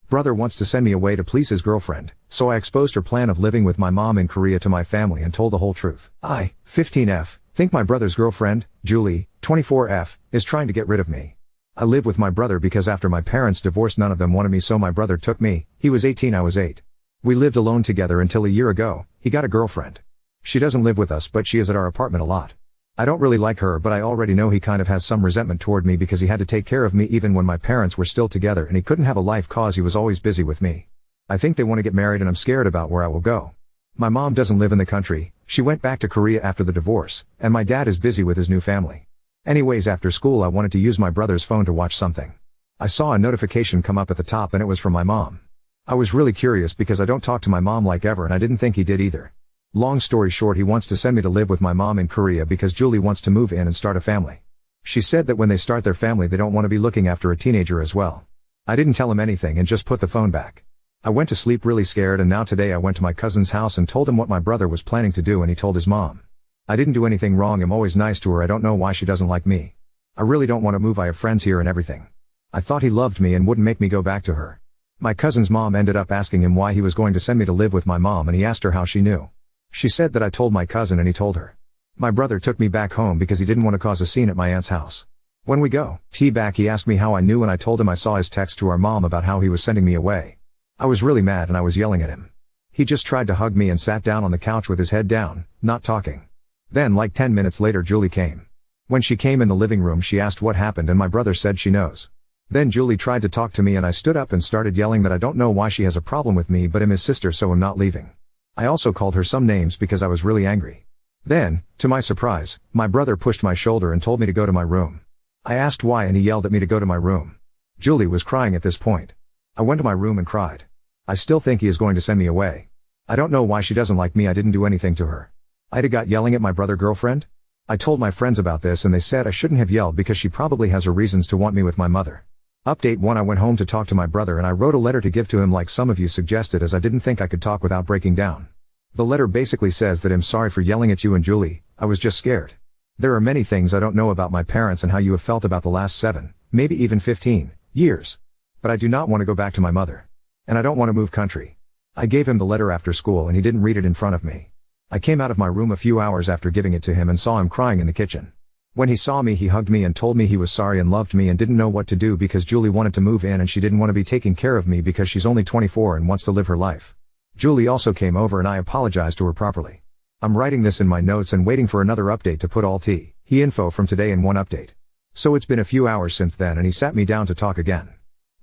Brother wants to send me away to please his girlfriend, so I exposed her plan of living with my mom in Korea to my family and told the whole truth. I, 15F, think my brother's girlfriend, Julie, 24F, is trying to get rid of me. I live with my brother because after my parents divorced none of them wanted me, so my brother took me. He was 18, I was 8. We lived alone together until a year ago. He got a girlfriend. She doesn't live with us, but she is at our apartment a lot. I don't really like her, but I already know he kind of has some resentment toward me because he had to take care of me even when my parents were still together and he couldn't have a life cause he was always busy with me. I think they want to get married and I'm scared about where I will go. My mom doesn't live in the country, she went back to Korea after the divorce, and my dad is busy with his new family. Anyways, after school I wanted to use my brother's phone to watch something. I saw a notification come up at the top and it was from my mom. I was really curious because I don't talk to my mom like ever and I didn't think he did either. Long story short, he wants to send me to live with my mom in Korea because Julie wants to move in and start a family. She said that when they start their family they don't want to be looking after a teenager as well. I didn't tell him anything and just put the phone back. I went to sleep really scared, and now today I went to my cousin's house and told him what my brother was planning to do and he told his mom. I didn't do anything wrong, I'm always nice to her, I don't know why she doesn't like me. I really don't want to move, I have friends here and everything. I thought he loved me and wouldn't make me go back to her. My cousin's mom ended up asking him why he was going to send me to live with my mom and he asked her how she knew. She said that I told my cousin and he told her. My brother took me back home because he didn't want to cause a scene at my aunt's house. When we go back, he asked me how I knew and I told him I saw his text to our mom about how he was sending me away. I was really mad and I was yelling at him. He just tried to hug me and sat down on the couch with his head down, not talking. Then like 10 minutes later Julie came. When she came in the living room she asked what happened and my brother said she knows. Then Julie tried to talk to me and I stood up and started yelling that I don't know why she has a problem with me but I'm his sister, so I'm not leaving. I also called her some names because I was really angry. Then, to my surprise, my brother pushed my shoulder and told me to go to my room. I asked why and he yelled at me to go to my room. Julie was crying at this point. I went to my room and cried. I still think he is going to send me away. I don't know why she doesn't like me, I didn't do anything to her. Ida got yelling at my brother's girlfriend? I told my friends about this and they said I shouldn't have yelled because she probably has her reasons to want me with my mother. Update 1, I went home to talk to my brother and I wrote a letter to give to him like some of you suggested, as I didn't think I could talk without breaking down. The letter basically says that I'm sorry for yelling at you and Julie, I was just scared. There are many things I don't know about my parents and how you have felt about the last 7, maybe even 15, years. But I do not want to go back to my mother. And I don't want to move country. I gave him the letter after school and he didn't read it in front of me. I came out of my room a few hours after giving it to him and saw him crying in the kitchen. When he saw me he hugged me and told me he was sorry and loved me and didn't know what to do because Julie wanted to move in and she didn't want to be taking care of me because she's only 24 and wants to live her life. Julie also came over and I apologized to her properly. I'm writing this in my notes and waiting for another update to put all he info from today in one update. So it's been a few hours since then and he sat me down to talk again.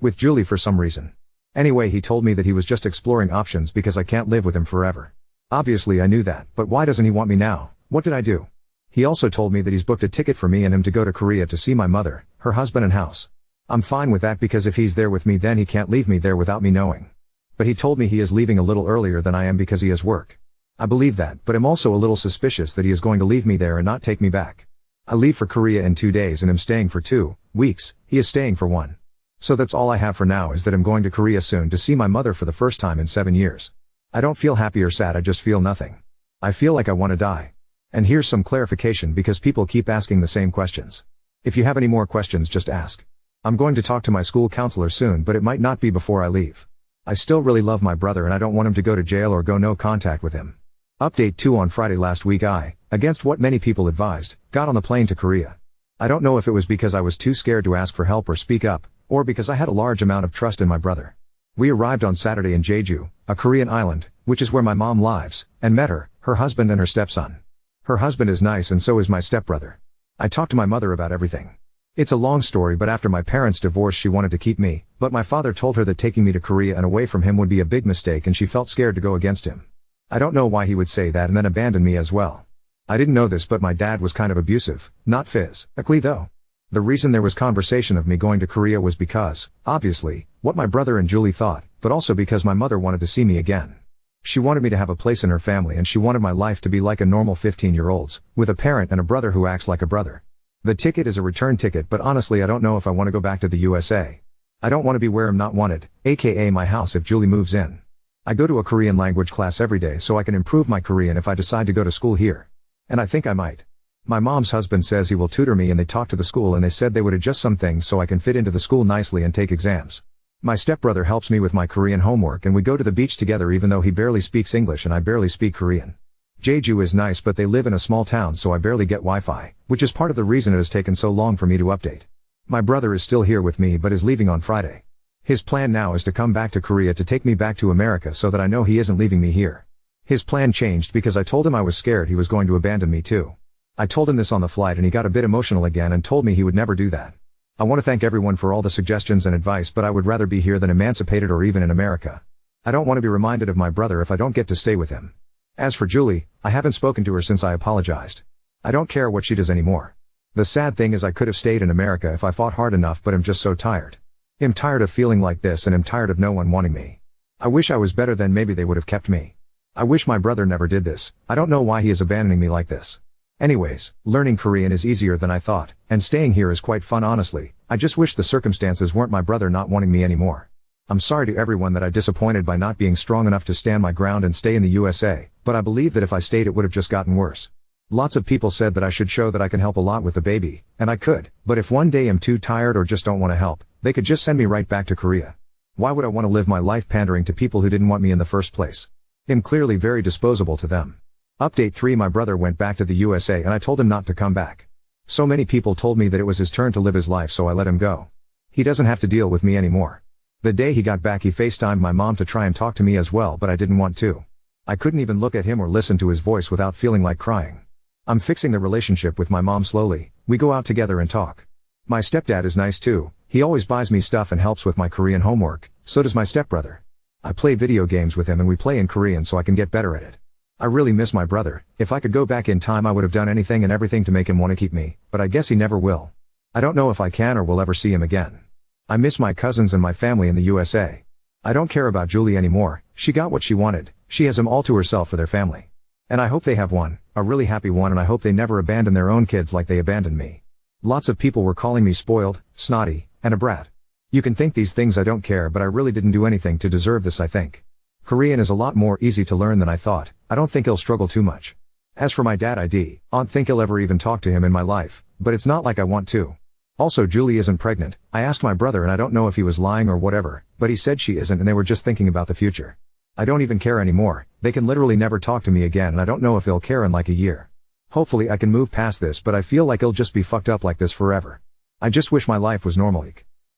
With Julie for some reason. Anyway, he told me that he was just exploring options because I can't live with him forever. Obviously I knew that, but why doesn't he want me now? What did I do? He also told me that he's booked a ticket for me and him to go to Korea to see my mother, her husband and house. I'm fine with that because if he's there with me then he can't leave me there without me knowing. But he told me he is leaving a little earlier than I am because he has work. I believe that, but I'm also a little suspicious that he is going to leave me there and not take me back. I leave for Korea in 2 days and I'm staying for 2 weeks, he is staying for 1. So that's all I have for now, is that I'm going to Korea soon to see my mother for the first time in 7 years. I don't feel happy or sad, I just feel nothing. I feel like I want to die. And here's some clarification because people keep asking the same questions. If you have any more questions just ask. I'm going to talk to my school counselor soon, but it might not be before I leave. I still really love my brother and I don't want him to go to jail or go no contact with him. Update 2, on Friday last week I, against what many people advised, got on the plane to Korea. I don't know if it was because I was too scared to ask for help or speak up, or because I had a large amount of trust in my brother. We arrived on Saturday in Jeju, a Korean island, which is where my mom lives, and met her husband and her stepson. Her husband is nice and so is my stepbrother. I talked to my mother about everything. It's a long story, but after my parents' divorce she wanted to keep me, but my father told her that taking me to Korea and away from him would be a big mistake and she felt scared to go against him. I don't know why he would say that and then abandon me as well. I didn't know this, but my dad was kind of abusive, not physically though. The reason there was conversation of me going to Korea was because, obviously, what my brother and Julie thought, but also because my mother wanted to see me again. She wanted me to have a place in her family and she wanted my life to be like a normal 15-year-old's, with a parent and a brother who acts like a brother. The ticket is a return ticket, but honestly I don't know if I want to go back to the USA. I don't want to be where I'm not wanted, aka my house, if Julie moves in. I go to a Korean language class every day so I can improve my Korean if I decide to go to school here. And I think I might. My mom's husband says he will tutor me and they talked to the school and they said they would adjust some things so I can fit into the school nicely and take exams. My stepbrother helps me with my Korean homework and we go to the beach together even though he barely speaks English and I barely speak Korean. Jeju is nice but they live in a small town so I barely get Wi-Fi, which is part of the reason it has taken so long for me to update. My brother is still here with me but is leaving on Friday. His plan now is to come back to Korea to take me back to America so that I know he isn't leaving me here. His plan changed because I told him I was scared he was going to abandon me too. I told him this on the flight and he got a bit emotional again and told me he would never do that. I want to thank everyone for all the suggestions and advice but I would rather be here than emancipated or even in America. I don't want to be reminded of my brother if I don't get to stay with him. As for Julie, I haven't spoken to her since I apologized. I don't care what she does anymore. The sad thing is I could have stayed in America if I fought hard enough but I'm just so tired. I'm tired of feeling like this and I'm tired of no one wanting me. I wish I was better then maybe they would have kept me. I wish my brother never did this. I don't know why he is abandoning me like this. Anyways, learning Korean is easier than I thought, and staying here is quite fun honestly. I just wish the circumstances weren't my brother not wanting me anymore. I'm sorry to everyone that I disappointed by not being strong enough to stand my ground and stay in the USA, but I believe that if I stayed it would have just gotten worse. Lots of people said that I should show that I can help a lot with the baby, and I could, but if one day I'm too tired or just don't want to help, they could just send me right back to Korea. Why would I want to live my life pandering to people who didn't want me in the first place? I'm clearly very disposable to them. Update 3 My brother went back to the USA and I told him not to come back. So many people told me that it was his turn to live his life so I let him go. He doesn't have to deal with me anymore. The day he got back he FaceTimed my mom to try and talk to me as well but I didn't want to. I couldn't even look at him or listen to his voice without feeling like crying. I'm fixing the relationship with my mom slowly, we go out together and talk. My stepdad is nice too, he always buys me stuff and helps with my Korean homework, so does my stepbrother. I play video games with him and we play in Korean so I can get better at it. I really miss my brother. If I could go back in time I would have done anything and everything to make him want to keep me, but I guess he never will. I don't know if I can or will ever see him again. I miss my cousins and my family in the USA. I don't care about Julie anymore, she got what she wanted, she has them all to herself for their family. And I hope they have one, a really happy one and I hope they never abandon their own kids like they abandoned me. Lots of people were calling me spoiled, snotty, and a brat. You can think these things I don't care but I really didn't do anything to deserve this I think. Korean is a lot more easy to learn than I thought, I don't think he'll struggle too much. As for my dad I don't think I'll ever even talk to him in my life, but it's not like I want to. Also Julie isn't pregnant, I asked my brother and I don't know if he was lying or whatever, but he said she isn't and they were just thinking about the future. I don't even care anymore, they can literally never talk to me again and I don't know if they'll care in like a year. Hopefully I can move past this but I feel like it'll just be fucked up like this forever. I just wish my life was normal.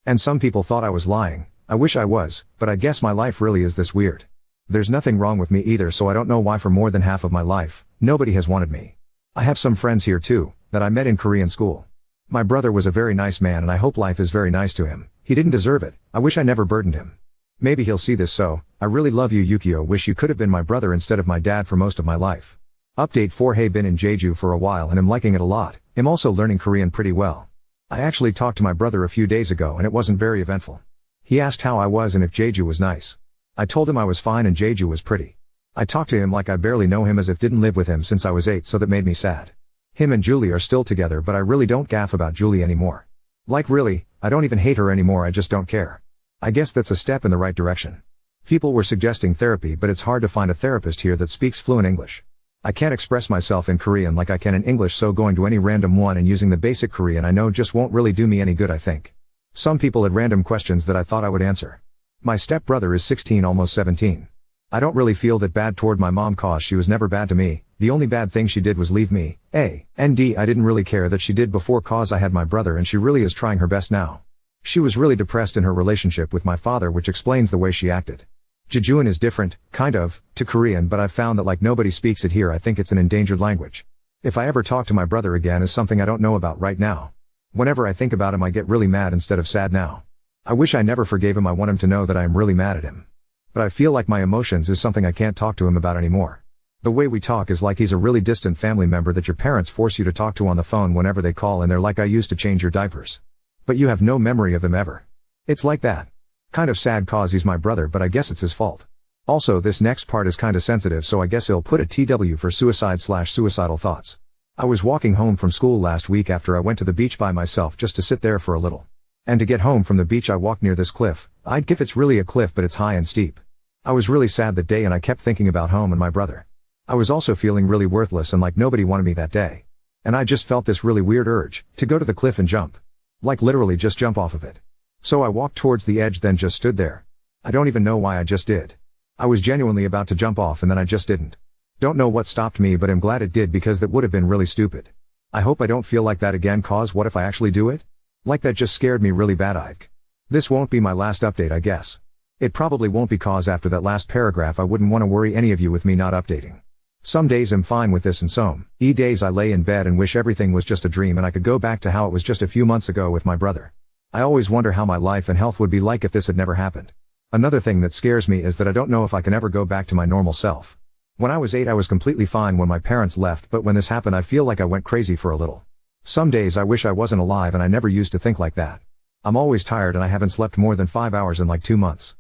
And some people thought I was lying, I wish I was, but I guess my life really is this weird. There's nothing wrong with me either so I don't know why for more than half of my life, nobody has wanted me. I have some friends here too, that I met in Korean school. My brother was a very nice man and I hope life is very nice to him, he didn't deserve it, I wish I never burdened him. Maybe he'll see this so, I really love you Yukio wish you could have been my brother instead of my dad for most of my life. Update 4 Hey been in Jeju for a while and I'm liking it a lot, I'm also learning Korean pretty well. I actually talked to my brother a few days ago and it wasn't very eventful. He asked how I was and if Jeju was nice. I told him I was fine and Jeju was pretty. I talked to him like I barely know him as if didn't live with him since I was 8 so that made me sad. Him and Julie are still together but I really don't gaff about Julie anymore. Like really, I don't even hate her anymore I just don't care. I guess that's a step in the right direction. People were suggesting therapy but it's hard to find a therapist here that speaks fluent English. I can't express myself in Korean like I can in English so going to any random one and using the basic Korean I know just won't really do me any good I think. Some people had random questions that I thought I would answer. My stepbrother is 16 almost 17. I don't really feel that bad toward my mom cause she was never bad to me, the only bad thing she did was leave me, and I didn't really care that she did before cause I had my brother and she really is trying her best now. She was really depressed in her relationship with my father which explains the way she acted. Jejuan is different, kind of, to Korean but I've found that like nobody speaks it here I think it's an endangered language. If I ever talk to my brother again is something I don't know about right now. Whenever I think about him I get really mad instead of sad now. I wish I never forgave him I want him to know that I am really mad at him. But I feel like my emotions is something I can't talk to him about anymore. The way we talk is like he's a really distant family member that your parents force you to talk to on the phone whenever they call and they're like I used to change your diapers. But you have no memory of them ever. It's like that. Kind of sad cause he's my brother but I guess it's his fault. Also this next part is kinda sensitive so I guess he'll put a TW for suicide/suicidal thoughts. I was walking home from school last week after I went to the beach by myself just to sit there for a little. And to get home from the beach I walked near this cliff, I'd give it's really a cliff but it's high and steep. I was really sad that day and I kept thinking about home and my brother. I was also feeling really worthless and like nobody wanted me that day. And I just felt this really weird urge, to go to the cliff and jump. Like literally just jump off of it. So I walked towards the edge, then just stood there. I don't even know why I just did. I was genuinely about to jump off and then I just didn't. Don't know what stopped me, but I'm glad it did because that would have been really stupid. I hope I don't feel like that again, cause what if I actually do it? Like that just scared me really bad. This won't be my last update, I guess. It probably won't, because after that last paragraph I wouldn't want to worry any of you with me not updating. Some days I'm fine with this, and some days I lay in bed and wish everything was just a dream and I could go back to how it was just a few months ago with my brother. I always wonder how my life and health would be like if this had never happened. Another thing that scares me is that I don't know if I can ever go back to my normal self. When I was 8 I was completely fine when my parents left, but when this happened I feel like I went crazy for a little. Some days I wish I wasn't alive, and I never used to think like that. I'm always tired and I haven't slept more than 5 hours in like 2 months.